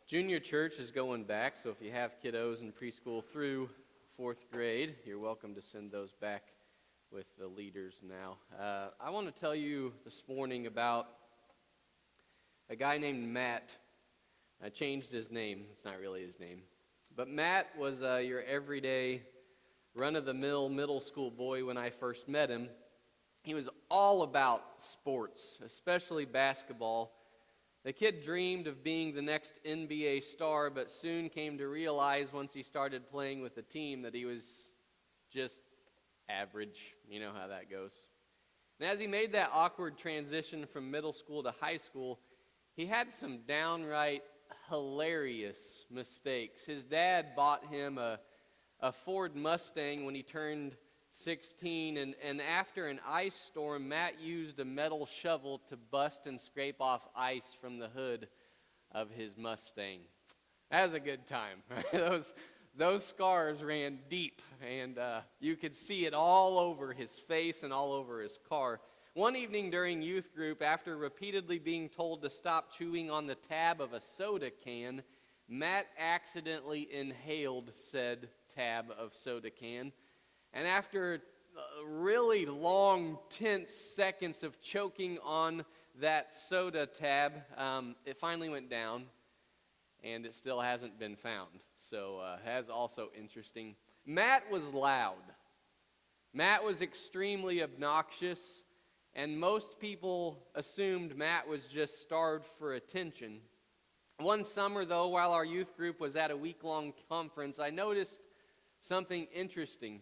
Junior church is going back, so if you have kiddos in preschool through 4th grade, you're welcome to send those back with the leaders now. I want to tell you this morning about a guy named Matt. I changed his name. It's not really his name. But Matt was your everyday, run-of-the-mill middle school boy when I first met him. He was all about sports, especially basketball. The kid dreamed of being the next NBA star, but soon came to realize once he started playing with the team that he was just average. You know how that goes. And as he made that awkward transition from middle school to high school, he had some downright hilarious mistakes. His dad bought him a Ford Mustang when he turned 16, and after an ice storm, Matt used a metal shovel to bust and scrape off ice from the hood of his Mustang. That was a good time. Those scars ran deep, and you could see it all over his face and all over his car. One evening during youth group, after repeatedly being told to stop chewing on the tab of a soda can, Matt accidentally inhaled said tab of soda can. And after really long, tense seconds of choking on that soda tab, it finally went down, and it still hasn't been found. So that's also interesting. Matt was loud. Matt was extremely obnoxious, and most people assumed Matt was just starved for attention. One summer, though, while our youth group was at a week-long conference, I noticed something interesting.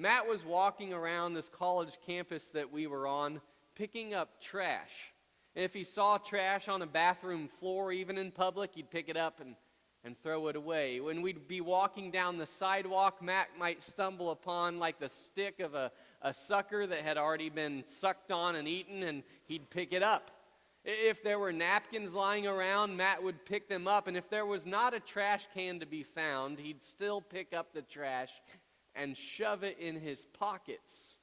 Matt was walking around this college campus that we were on, picking up trash. And if he saw trash on a bathroom floor, even in public, he'd pick it up and throw it away. When we'd be walking down the sidewalk, Matt might stumble upon like the stick of a sucker that had already been sucked on and eaten, and he'd pick it up. If there were napkins lying around, Matt would pick them up. And if there was not a trash can to be found, he'd still pick up the trash and shove it in his pockets.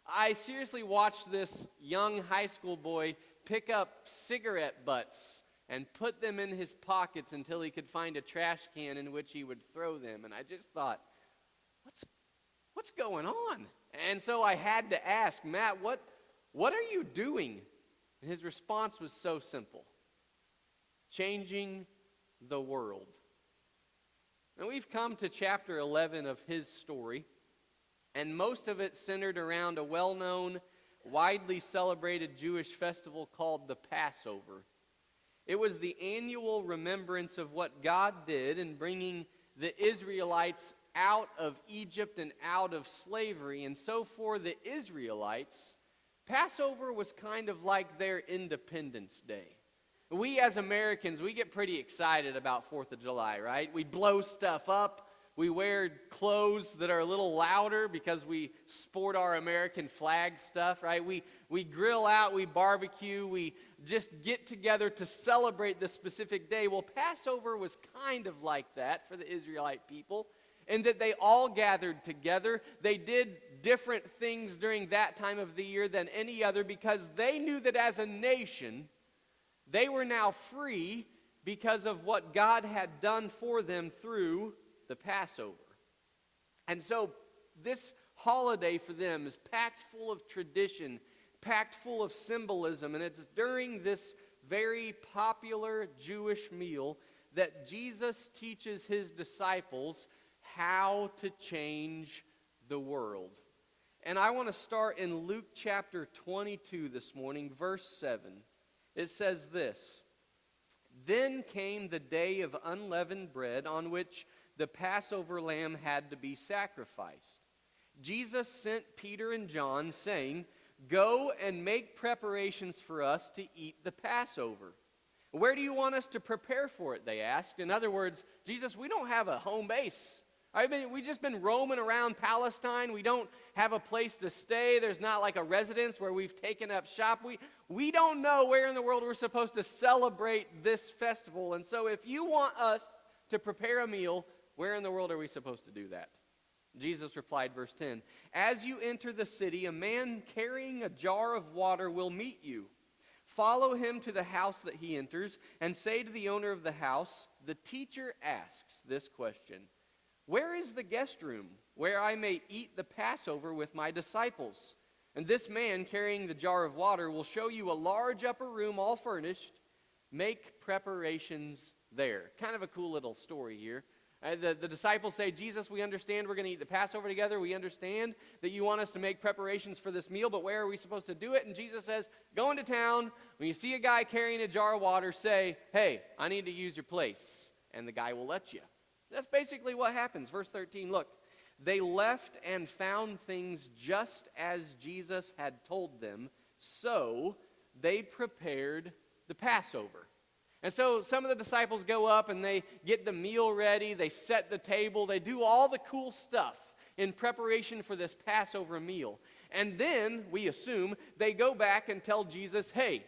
I seriously watched this young high school boy pick up cigarette butts and put them in his pockets until he could find a trash can in which he would throw them. And I just thought, what's going on? And so I had to ask, Matt, what are you doing? And his response was so simple: changing the world. And we've come to chapter 11 of his story, and most of it centered around a well-known, widely celebrated Jewish festival called the Passover. It was the annual remembrance of what God did in bringing the Israelites out of Egypt and out of slavery. And so for the Israelites, Passover was kind of like their Independence Day. We as Americans, we get pretty excited about 4th of July, right? We blow stuff up. We wear clothes that are a little louder because we sport our American flag stuff, right? We grill out, we barbecue, we just get together to celebrate this specific day. Well, Passover was kind of like that for the Israelite people, in that they all gathered together. They did different things during that time of the year than any other because they knew that as a nation, they were now free because of what God had done for them through the Passover. And so this holiday for them is packed full of tradition, packed full of symbolism, and it's during this very popular Jewish meal that Jesus teaches his disciples how to change the world. And I want to start in Luke chapter 22 this morning, verse 7. It says this: "Then came the day of unleavened bread on which the Passover lamb had to be sacrificed. Jesus sent Peter and John, saying, 'Go and make preparations for us to eat the Passover.' 'Where do you want us to prepare for it?' they asked." In other words, Jesus, we don't have a home base. We've just been roaming around Palestine. We don't have a place to stay. There's not like a residence where we've taken up shop. We don't know where in the world we're supposed to celebrate this festival. And so if you want us to prepare a meal, where in the world are we supposed to do that? Jesus replied, verse 10, "As you enter the city, a man carrying a jar of water will meet you. Follow him to the house that he enters, and say to the owner of the house, 'The teacher asks this question: Where is the guest room where I may eat the Passover with my disciples? And this man carrying the jar of water will show you a large upper room all furnished. Make preparations there.'" Kind of a cool little story here. The disciples say, "Jesus, we understand we're going to eat the Passover together. We understand that you want us to make preparations for this meal, but where are we supposed to do it?" And Jesus says, "Go into town. When you see a guy carrying a jar of water, say, 'Hey, I need to use your place.' And the guy will let you." That's basically what happens. Verse 13, look. "They left and found things just as Jesus had told them, so they prepared the Passover." And so some of the disciples go up and they get the meal ready, they set the table, they do all the cool stuff in preparation for this Passover meal. And then, we assume, they go back and tell Jesus, "Hey,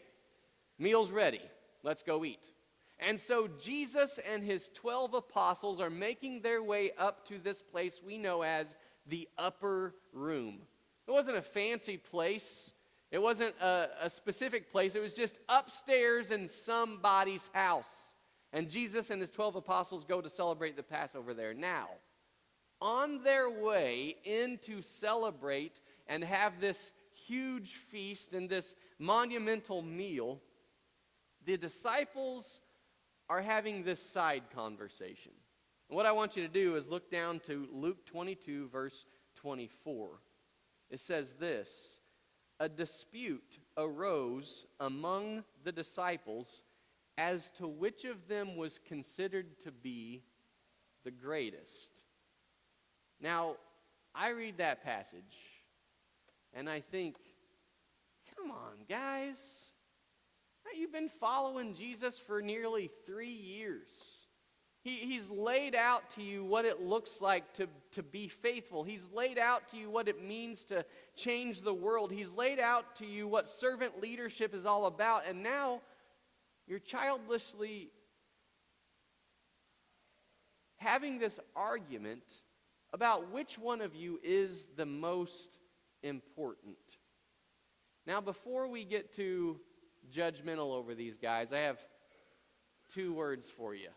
meal's ready, let's go eat." And so Jesus and his 12 apostles are making their way up to this place we know as the upper room. It wasn't a fancy place. It wasn't a specific place. It was just upstairs in somebody's house. And Jesus and his 12 apostles go to celebrate the Passover there. Now, on their way in to celebrate and have this huge feast and this monumental meal, the disciples are having this side conversation. And what I want you to do is look down to Luke 22, verse 24. It says this: "A dispute arose among the disciples as to which of them was considered to be the greatest." Now, I read that passage, and I think, come on, guys. You've been following Jesus for nearly 3 years. He's laid out to you what it looks like to be faithful. He's laid out to you what it means to change the world. He's laid out to you what servant leadership is all about. And now you're childishly having this argument about which one of you is the most important. Now, before we get too judgmental over these guys, I have 2 words for you.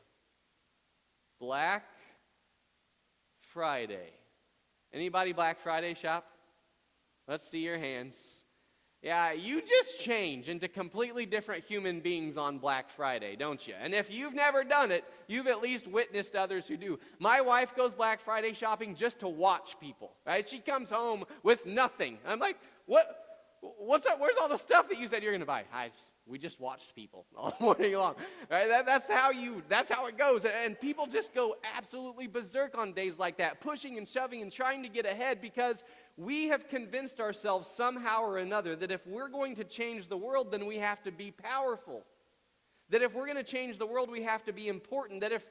Black Friday. Anybody Black Friday shop? Let's see your hands. Yeah, you just change into completely different human beings on Black Friday, don't you? And if you've never done it, you've at least witnessed others who do. My wife goes Black Friday shopping just to watch people, right? She comes home with nothing. I'm like, what's up? Where's all the stuff that you said you're going to buy? We just watched people all morning long. Right? That's how it goes. And people just go absolutely berserk on days like that, pushing and shoving and trying to get ahead, because we have convinced ourselves somehow or another that if we're going to change the world, then we have to be powerful. That if we're going to change the world, we have to be important. That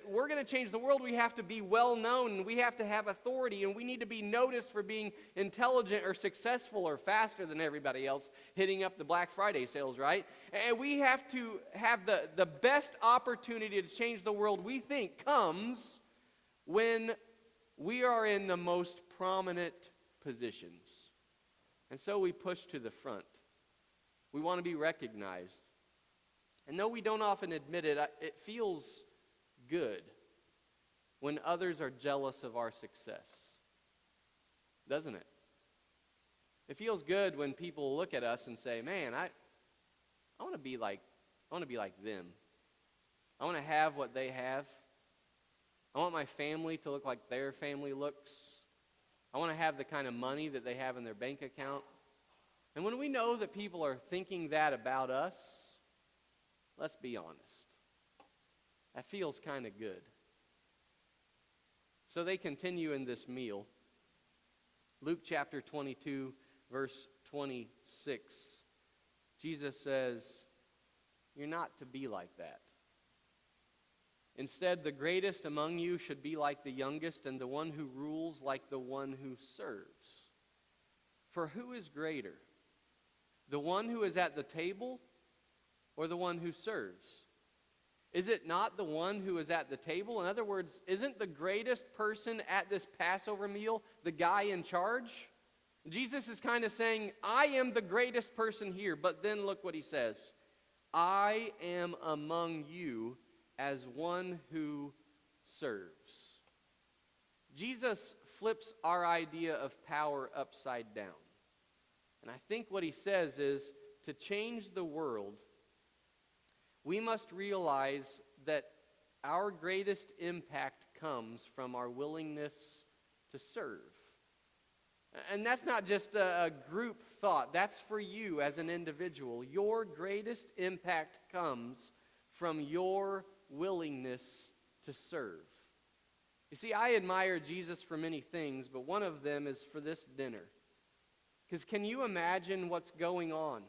we're going to change the world, we have to be well known, and we have to have authority, and we need to be noticed for being intelligent or successful or faster than everybody else hitting up the Black Friday sales, right? And we have to have the best opportunity to change the world, we think, comes when we are in the most prominent positions. And so we push to the front. We want to be recognized. And though we don't often admit it, it feels good when others are jealous of our success. Doesn't it? It feels good when people look at us and say, "Man, I want to be like them. I want to have what they have. I want my family to look like their family looks. I want to have the kind of money that they have in their bank account." And when we know that people are thinking that about us, let's be honest, that feels kind of good. So they continue in this meal. Luke chapter 22, verse 26. Jesus says, "You're not to be like that. Instead, the greatest among you should be like the youngest, and the one who rules like the one who serves. For who is greater, the one who is at the table or the one who serves? Is it not the one who is at the table?" In other words, isn't the greatest person at this Passover meal the guy in charge? Jesus is kind of saying, I am the greatest person here, but then look what he says. I am among you as one who serves. Jesus flips our idea of power upside down. And I think what he says is, to change the world, we must realize that our greatest impact comes from our willingness to serve. And that's not just a group thought. That's for you as an individual. Your greatest impact comes from your willingness to serve. You see, I admire Jesus for many things, but one of them is for this dinner. Because can you imagine what's going on?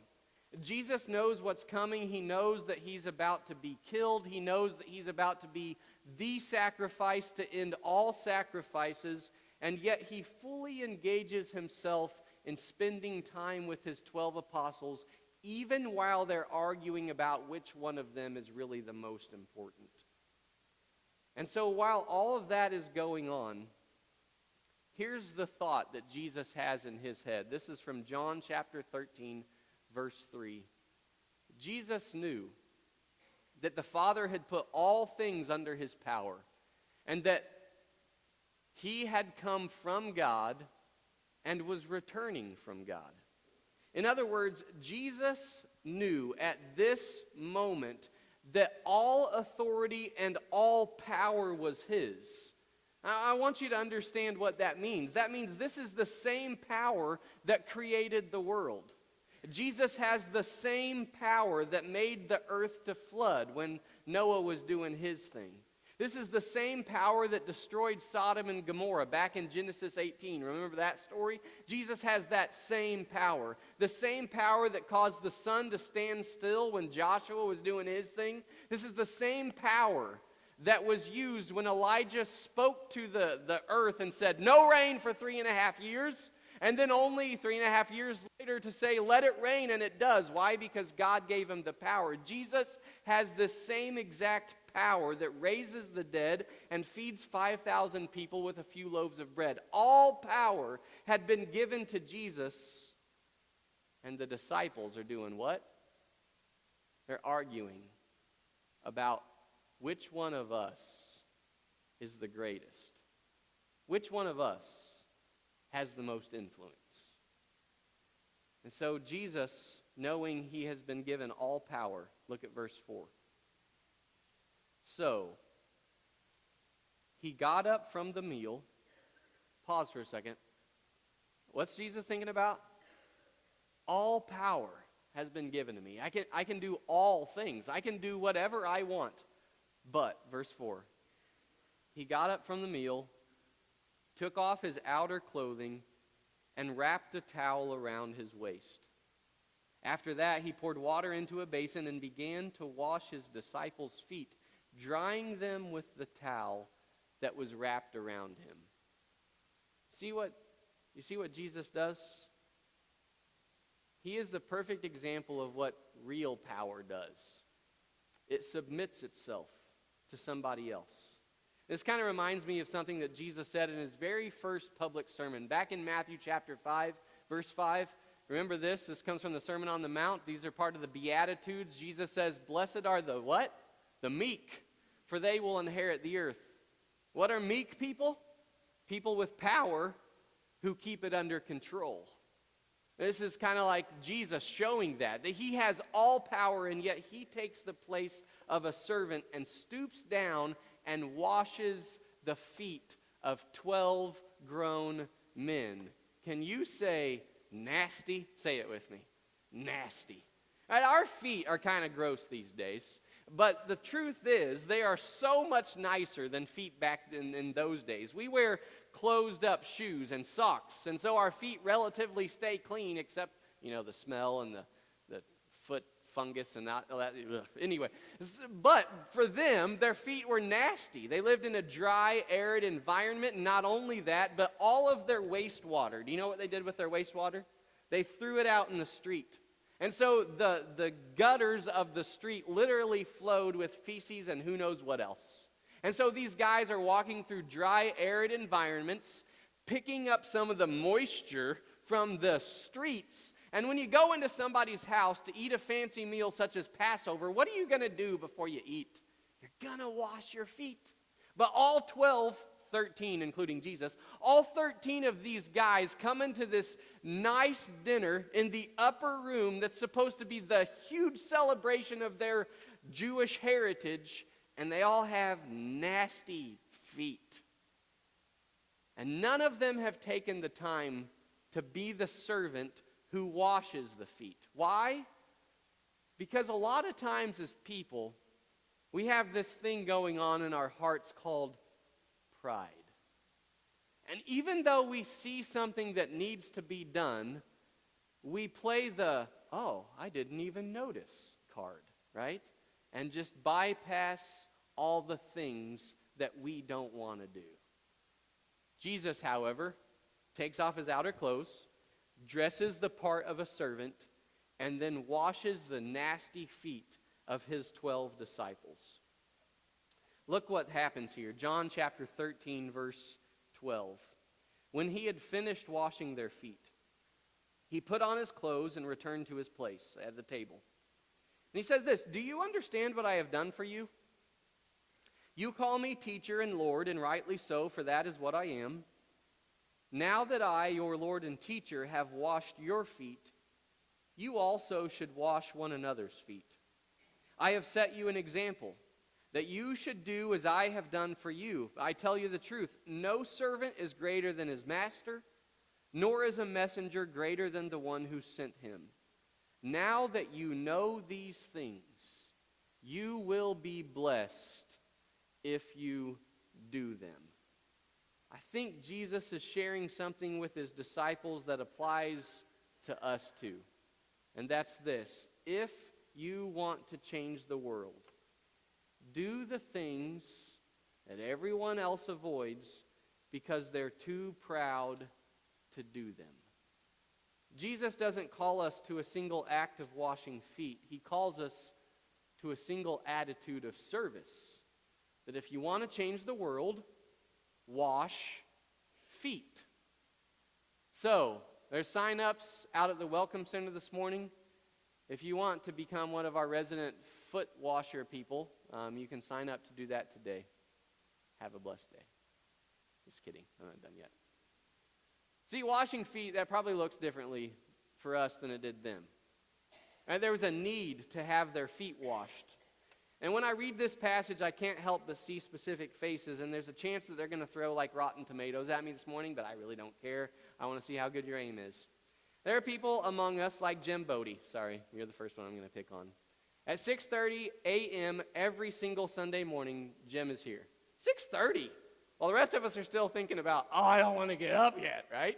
Jesus knows what's coming. He knows that he's about to be killed. He knows that he's about to be the sacrifice to end all sacrifices. And yet he fully engages himself in spending time with his 12 apostles, even while they're arguing about which one of them is really the most important. And so while all of that is going on, here's the thought that Jesus has in his head. This is from John chapter 13, verse 3. Jesus knew that the Father had put all things under his power, and that he had come from God and was returning from God. In other words, Jesus knew at this moment that all authority and all power was his. Now, I want you to understand what that means. That means this is the same power that created the world. Jesus has the same power that made the earth to flood when Noah was doing his thing. This is the same power that destroyed Sodom and Gomorrah back in Genesis 18. Remember that story? Jesus has that same power. The same power that caused the sun to stand still when Joshua was doing his thing. This is the same power that was used when Elijah spoke to the earth and said, no rain for 3.5 years. And then only 3.5 years later to say, let it rain, and it does. Why? Because God gave him the power. Jesus has this same exact power that raises the dead and feeds 5,000 people with a few loaves of bread. All power had been given to Jesus, and the disciples are doing what? They're arguing about which one of us is the greatest. Which one of us has the most influence? And so Jesus, knowing he has been given all power, look at verse 4. So, he got up from the meal. Pause for a second. What's Jesus thinking about? All power has been given to me. I can do all things. I can do whatever I want. But, verse 4, he got up from the meal, took off his outer clothing, and wrapped a towel around his waist. After that, he poured water into a basin and began to wash his disciples' feet, drying them with the towel that was wrapped around him. You see what Jesus does? He is the perfect example of what real power does. It submits itself to somebody else. This kind of reminds me of something that Jesus said in his very first public sermon. Back in Matthew chapter 5, verse 5. Remember this? This comes from the Sermon on the Mount. These are part of the Beatitudes. Jesus says, blessed are the what? The meek, for they will inherit the earth. What are meek people? People with power who keep it under control. This is kind of like Jesus showing that he has all power, and yet he takes the place of a servant and stoops down and washes the feet of 12 grown men. Can you say nasty? Say it with me. Nasty. And our feet are kind of gross these days, but the truth is they are so much nicer than feet back in those days. We wear closed up shoes and socks, and so our feet relatively stay clean, except, the smell and the foot fungus and all that. Anyway, but for them, their feet were nasty. They lived in a dry, arid environment, and not only that, but all of their wastewater. Do you know what they did with their wastewater? They threw it out in the street. And so the gutters of the street literally flowed with feces and who knows what else. And so these guys are walking through dry, arid environments, picking up some of the moisture from the streets. And when you go into somebody's house to eat a fancy meal such as Passover, what are you going to do before you eat? You're going to wash your feet. But all 12, 13, including Jesus, all 13 of these guys come into this nice dinner in the upper room that's supposed to be the huge celebration of their Jewish heritage, and they all have nasty feet. And none of them have taken the time to be the servant who washes the feet. Why? Because a lot of times as people, we have this thing going on in our hearts called pride. And even though we see something that needs to be done, we play the, oh, I didn't even notice card, right? And just bypass all the things that we don't want to do. Jesus, however, takes off his outer clothes, dresses the part of a servant, and then washes the nasty feet of his 12 disciples. Look what happens here. John chapter 13, verse 12. When he had finished washing their feet, he put on his clothes and returned to his place at the table. And he says this, "Do you understand what I have done for you? You call me teacher and Lord, and rightly so, for that is what I am. Now that I, your Lord and teacher, have washed your feet, you also should wash one another's feet. I have set you an example, that you should do as I have done for you. I tell you the truth, no servant is greater than his master, nor is a messenger greater than the one who sent him. Now that you know these things, you will be blessed if you do them." I think Jesus is sharing something with his disciples that applies to us too. And that's this: if you want to change the world, do the things that everyone else avoids because they're too proud to do them. Jesus doesn't call us to a single act of washing feet. He calls us to a single attitude of service. That if you want to change the world, wash feet. So, there's sign-ups out at the Welcome Center this morning. If you want to become one of our resident foot washer people, you can sign up to do that today. Have a blessed day. Just kidding, I'm not done yet. See, washing feet, that probably looks differently for us than it did them. And there was a need to have their feet washed. And when I read this passage, I can't help but see specific faces, and there's a chance that they're going to throw like rotten tomatoes at me this morning, but I really don't care. I want to see how good your aim is. There are people among us like Jim Bodie. Sorry, you're the first one I'm going to pick on. At 6:30 a.m. every single Sunday morning, Jim is here. 6:30. Well, the rest of us are still thinking about, oh, I don't want to get up yet, right?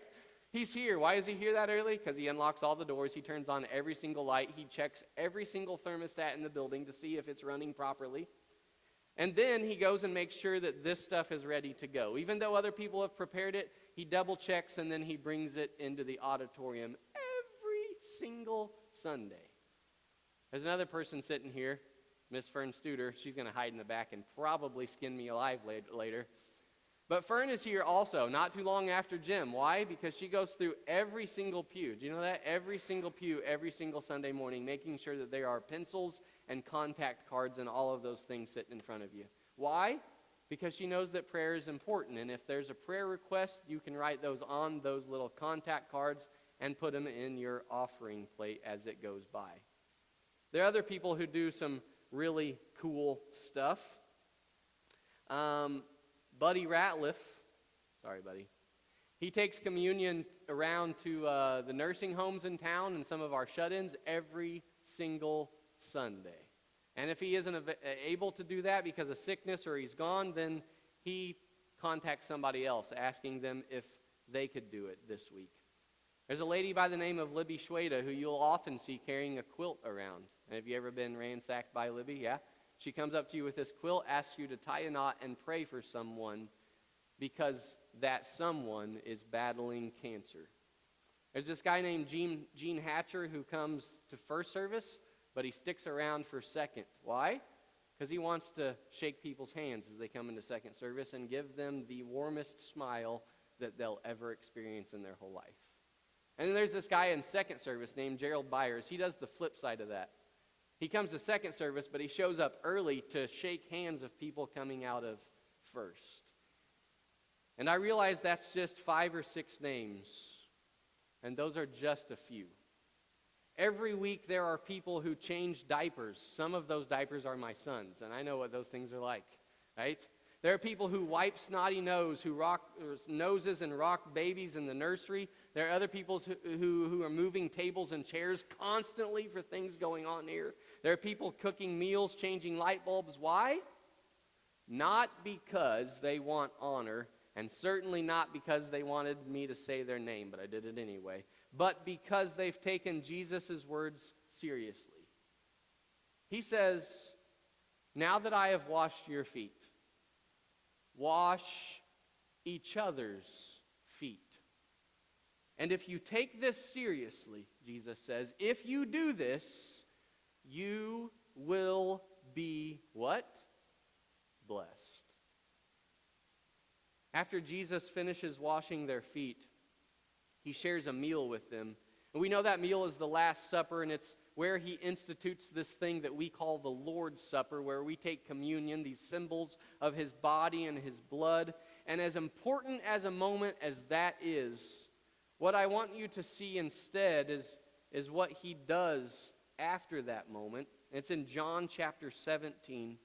He's here. Why is he here that early? Because he unlocks all the doors. He turns on every single light. He checks every single thermostat in the building to see if it's running properly. And then he goes and makes sure that this stuff is ready to go. Even though other people have prepared it, he double checks and then he brings it into the auditorium every single Sunday. There's another person sitting here, Miss Fern Studer. She's going to hide in the back and probably skin me alive later. But Fern is here also, not too long after Jim. Why? Because she goes through every single pew. Do you know that? Every single pew, every single Sunday morning, making sure that there are pencils and contact cards and all of those things sitting in front of you. Why? Because she knows that prayer is important. And if there's a prayer request, you can write those on those little contact cards and put them in your offering plate as it goes by. There are other people who do some really cool stuff. Buddy Ratliff, sorry buddy, he takes communion around to the nursing homes in town and some of our shut-ins every single Sunday. And if he isn't able to do that because of sickness or he's gone, then he contacts somebody else asking them if they could do it this week. There's a lady by the name of Libby Schweda who you'll often see carrying a quilt around. And have you ever been ransacked by Libby? Yeah. She comes up to you with this quilt, asks you to tie a knot and pray for someone because that someone is battling cancer. There's this guy named Gene Hatcher who comes to first service, but he sticks around for second. Why? Because he wants to shake people's hands as they come into second service and give them the warmest smile that they'll ever experience in their whole life. And then there's this guy in second service named Gerald Byers. He does the flip side of that. He comes to second service, but he shows up early to shake hands of people coming out of first. And I realize that's just 5 or 6 names, and those are just a few. Every week there are people who change diapers. Some of those diapers are my son's, and I know what those things are like, right? There are people who wipe snotty noses and rock babies in the nursery. There are other people who are moving tables and chairs constantly for things going on here. There are people cooking meals, changing light bulbs. Why? Not because they want honor, and certainly not because they wanted me to say their name, but I did it anyway, but because they've taken Jesus' words seriously. He says, now that I have washed your feet, wash each other's feet. And if you take this seriously, Jesus says, if you do this, you will be what? Blessed. After Jesus finishes washing their feet, he shares a meal with them. And we know that meal is the Last Supper, and it's where he institutes this thing that we call the Lord's Supper, where we take communion, these symbols of his body and his blood. And as important as a moment as that is, what I want you to see instead is what he does after that moment. It's in John chapter 17.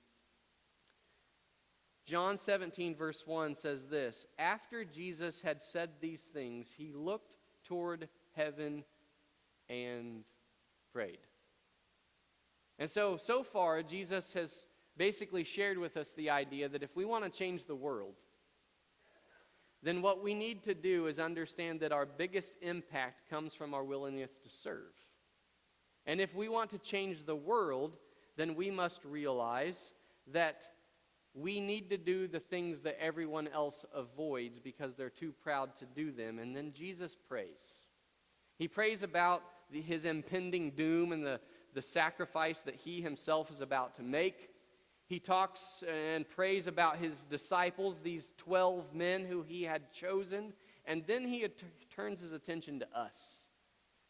John 17 verse 1 says this, after Jesus had said these things, he looked toward heaven and prayed. And so far, Jesus has basically shared with us the idea that if we want to change the world, then what we need to do is understand that our biggest impact comes from our willingness to serve. And if we want to change the world, then we must realize that we need to do the things that everyone else avoids because they're too proud to do them. And then Jesus prays. He prays about his impending doom and the sacrifice that he himself is about to make. He talks and prays about his disciples, these 12 men who he had chosen. And then he turns his attention to us.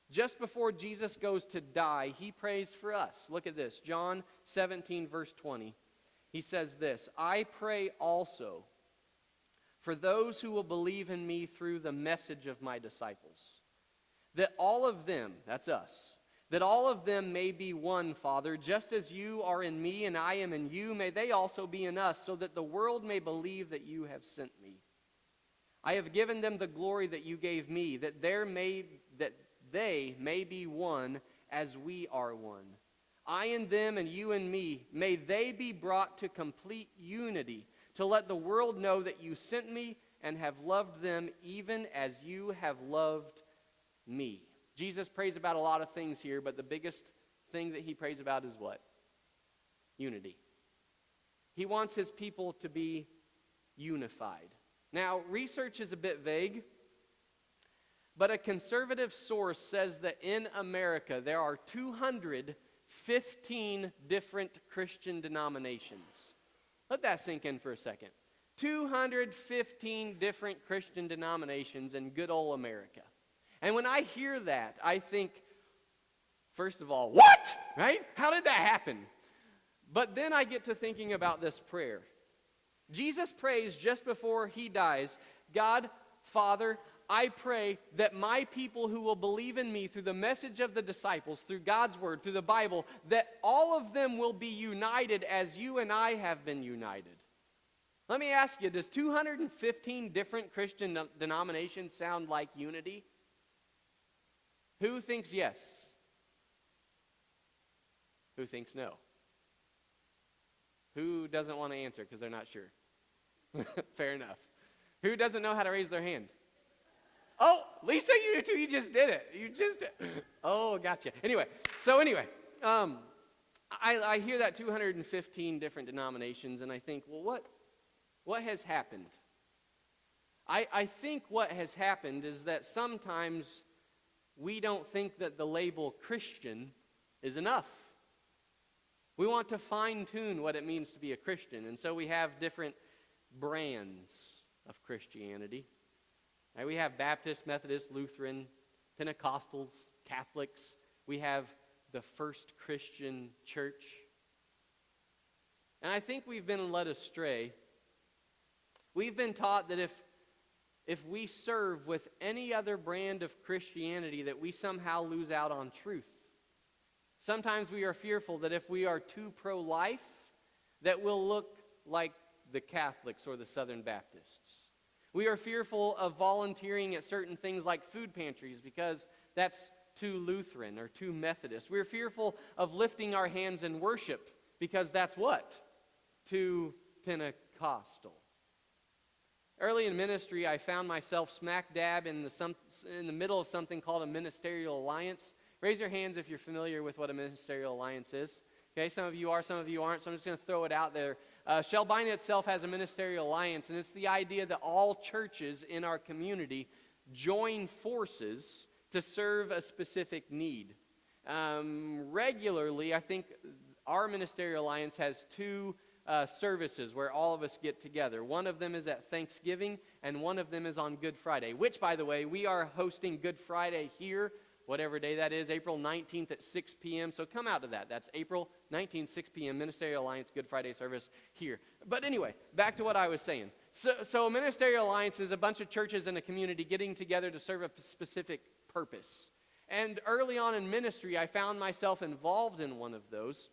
Just before Jesus goes to die, he prays for us. Look at this, John 17 verse 20. He says this, I pray also for those who will believe in me through the message of my disciples, that all of them, that's us, that all of them may be one, Father, just as you are in me and I am in you, may they also be in us, so that the world may believe that you have sent me. I have given them the glory that you gave me, that they may be one as we are one. I and them and you and me, may they be brought to complete unity, to let the world know that you sent me and have loved them even as you have loved me. Jesus prays about a lot of things here, but the biggest thing that he prays about is what? Unity. He wants his people to be unified. Now, research is a bit vague, but a conservative source says that in America there are 215 different Christian denominations. Let that sink in for a second. 215 different Christian denominations in good old America. And when I hear that, I think, first of all, what? Right? How did that happen? But then I get to thinking about this prayer. Jesus prays just before he dies, God, Father, I pray that my people who will believe in me through the message of the disciples, through God's word, through the Bible, that all of them will be united as you and I have been united. Let me ask you, does 215 different Christian denominations sound like unity? Who thinks yes? Who thinks no? Who doesn't want to answer because they're not sure? Fair enough. Who doesn't know how to raise their hand? Oh, Lisa, you do too. You just did it. Oh, gotcha. Anyway, I hear that 215 different denominations, and I think, well, what has happened? I think what has happened is that sometimes we don't think that the label Christian is enough. We want to fine-tune what it means to be a Christian, and so we have different brands of Christianity. Right, we have Baptist, Methodist, Lutheran, Pentecostals, Catholics. We have the first Christian church. And I think we've been led astray. We've been taught that if we serve with any other brand of Christianity, that we somehow lose out on truth. Sometimes we are fearful that if we are too pro-life, that we'll look like the Catholics or the Southern Baptists. We are fearful of volunteering at certain things like food pantries because that's too Lutheran or too Methodist. We're fearful of lifting our hands in worship because that's what? Too Pentecostal. Early in ministry, I found myself smack dab in the middle of something called a ministerial alliance. Raise your hands if you're familiar with what a ministerial alliance is. Okay, some of you are, some of you aren't, so I'm just going to throw it out there. Shelbina itself has a ministerial alliance, and it's the idea that all churches in our community join forces to serve a specific need. Regularly, I think our ministerial alliance has two services where all of us get together. One of them is at Thanksgiving, and one of them is on Good Friday, which, by the way, we are hosting Good Friday here, whatever day that is, April 19th at 6 p.m. So come out to that. That's April 19th, 6 p.m., Ministerial Alliance Good Friday service here. But anyway, back to what I was saying. So a Ministerial Alliance is a bunch of churches in a community getting together to serve a specific purpose. And early on in ministry, I found myself involved in one of those.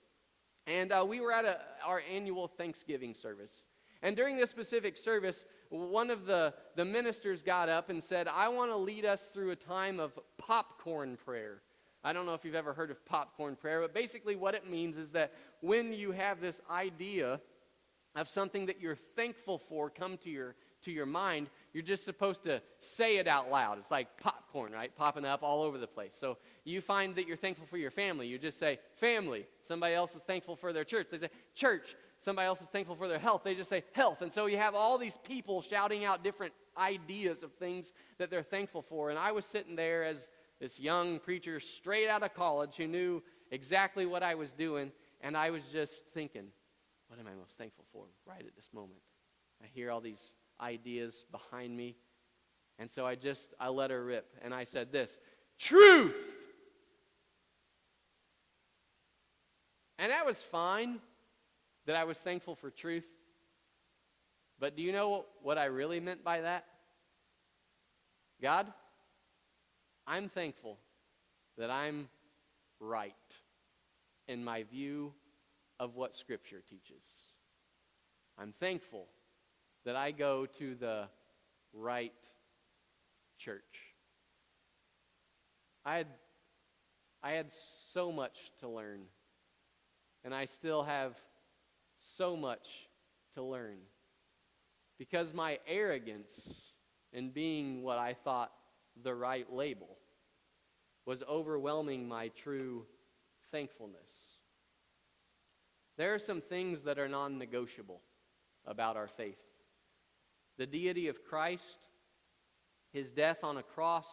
And we were at our annual Thanksgiving service. And during this specific service, one of the ministers got up and said, I want to lead us through a time of popcorn prayer. I don't know if you've ever heard of popcorn prayer, but basically what it means is that when you have this idea of something that you're thankful for come to your mind, you're just supposed to say it out loud. It's like popcorn, right? Popping up all over the place. So you find that you're thankful for your family. You just say, family. Somebody else is thankful for their church. They say, church. Somebody else is thankful for their health. They just say, health. And so you have all these people shouting out different ideas of things that they're thankful for. And I was sitting there as this young preacher straight out of college who knew exactly what I was doing. And I was just thinking, what am I most thankful for right at this moment? I hear all these ideas behind me. And so I let her rip. And I said this, truth! And that was fine, that I was thankful for truth. But do you know what I really meant by that? God, I'm thankful that I'm right in my view of what Scripture teaches. I'm thankful that I go to the right church. I had so much to learn, and I still have so much to learn, because my arrogance in being what I thought the right label was overwhelming my true thankfulness. There are some things that are non-negotiable about our faith. The deity of Christ, his death on a cross,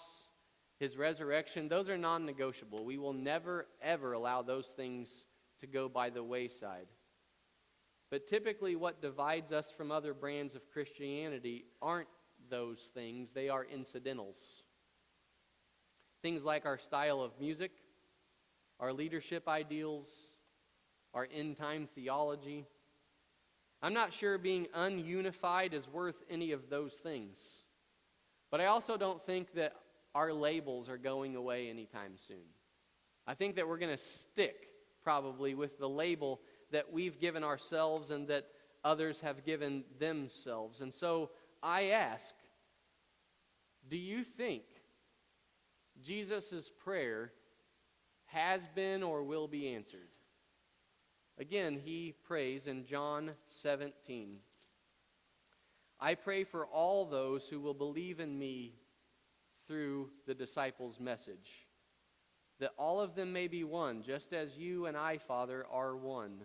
his resurrection, those are non-negotiable. We will never, ever allow those things to go by the wayside. But typically what divides us from other brands of Christianity aren't those things. They are incidentals. Things like our style of music, our leadership ideals, our end-time theology. I'm not sure being ununified is worth any of those things. But I also don't think that our labels are going away anytime soon. I think that we're going to stick probably with the label that we've given ourselves and that others have given themselves. And so I ask, do you think Jesus' prayer has been or will be answered? Again, he prays in John 17. I pray for all those who will believe in me through the disciples' message, that all of them may be one, just as you and I, Father, are one.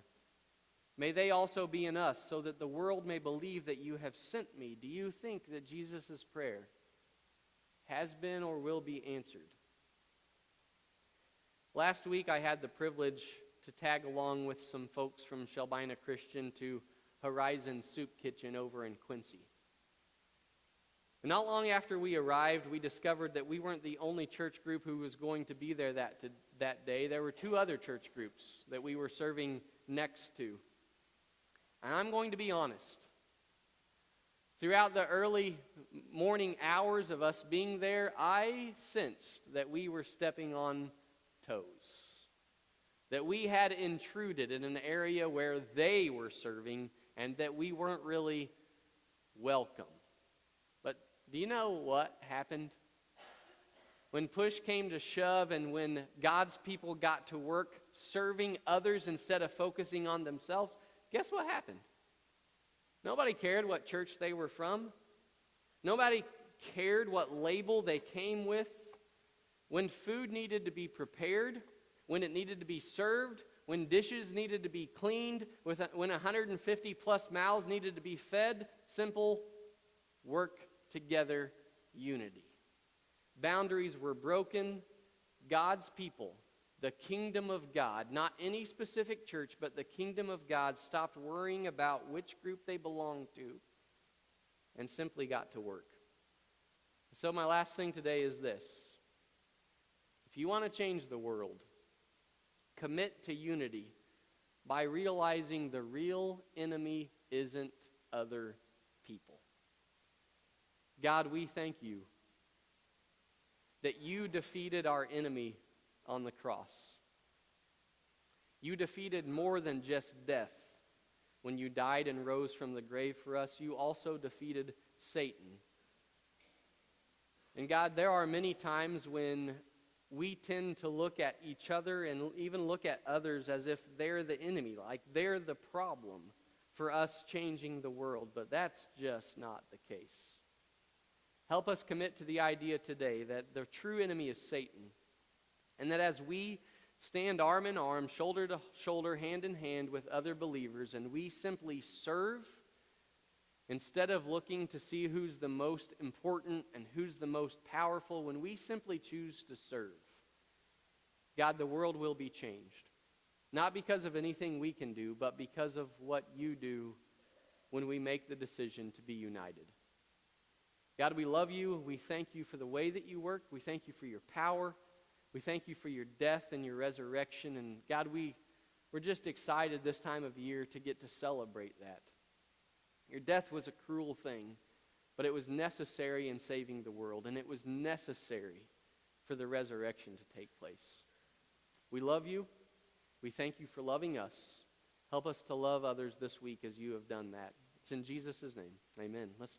May they also be in us, so that the world may believe that you have sent me. Do you think that Jesus' prayer has been or will be answered? Last week I had the privilege to tag along with some folks from Shelbina Christian to Horizon Soup Kitchen over in Quincy. Not long after we arrived, we discovered that we weren't the only church group who was going to be there that day. There were 2 other church groups that we were serving next to. And I'm going to be honest. Throughout the early morning hours of us being there, I sensed that we were stepping on toes. That we had intruded in an area where they were serving and that we weren't really welcome. But do you know what happened? When push came to shove and when God's people got to work serving others instead of focusing on themselves, guess what happened? Nobody cared what church they were from. Nobody cared what label they came with. When food needed to be prepared, when it needed to be served, when dishes needed to be cleaned, when 150 plus mouths needed to be fed, simple work together unity. Boundaries were broken. God's people, the kingdom of God, not any specific church, but the kingdom of God, stopped worrying about which group they belonged to and simply got to work. So my last thing today is this. If you want to change the world, commit to unity by realizing the real enemy isn't other people. God, we thank you that you defeated our enemy on the cross. You defeated more than just death. When you died and rose from the grave for us, you also defeated Satan. And God, there are many times when we tend to look at each other and even look at others as if they're the enemy, like they're the problem for us changing the world, but that's just not the case. Help us commit to the idea today that the true enemy is Satan, and that as we stand arm in arm, shoulder to shoulder, hand in hand with other believers, and we simply serve instead of looking to see who's the most important and who's the most powerful, when we simply choose to serve, God, the world will be changed. Not because of anything we can do, but because of what you do when we make the decision to be united. God, we love you. We thank you for the way that you work. We thank you for your power. We thank you for your death and your resurrection. And God, we're just excited this time of year to get to celebrate that. Your death was a cruel thing, but it was necessary in saving the world, and it was necessary for the resurrection to take place. We love you. We thank you for loving us. Help us to love others this week as you have done that. It's in Jesus' name. Amen. Let's